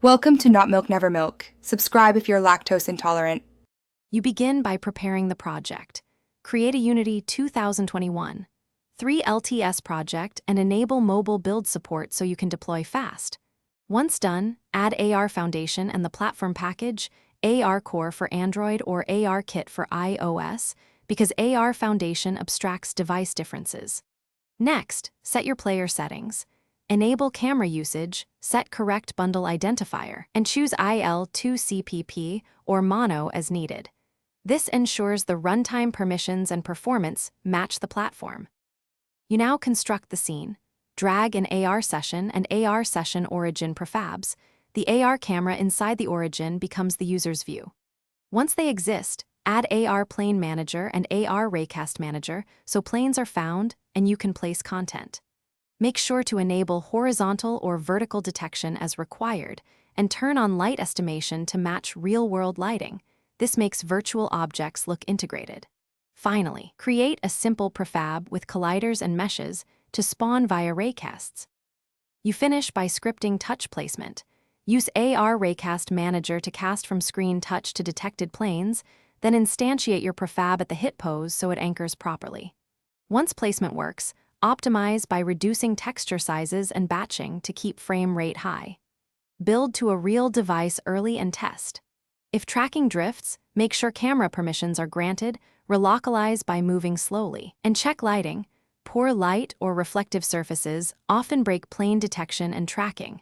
Welcome to Not Milk Never Milk. Subscribe if you're lactose intolerant. You begin by preparing the project. Create a Unity 2021, 3 LTS project and enable mobile build support so you can deploy fast. Once done, add AR Foundation and the platform package, AR Core for Android or AR Kit for iOS, because AR Foundation abstracts device differences. Next, set your player settings. Enable camera usage, set correct bundle identifier, and choose IL2CPP or mono as needed. This ensures the runtime permissions and performance match the platform. You now construct the scene. Drag an AR session and AR session origin prefabs. The AR camera inside the origin becomes the user's view. Once they exist, add AR Plane Manager and AR Raycast Manager so planes are found and you can place content. Make sure to enable horizontal or vertical detection as required and turn on light estimation to match real-world lighting. This makes virtual objects look integrated. Finally, create a simple prefab with colliders and meshes to spawn via raycasts. You finish by scripting touch placement. Use AR Raycast Manager to cast from screen touch to detected planes, then instantiate your prefab at the hit pose so it anchors properly. Once placement works, optimize by reducing texture sizes and batching to keep frame rate high. Build to a real device early and test. If tracking drifts, make sure camera permissions are granted, relocalize by moving slowly, and check lighting. Poor light or reflective surfaces often break plane detection and tracking.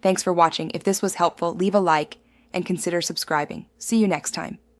Thanks for watching. If this was helpful, leave a like and consider subscribing. See you next time.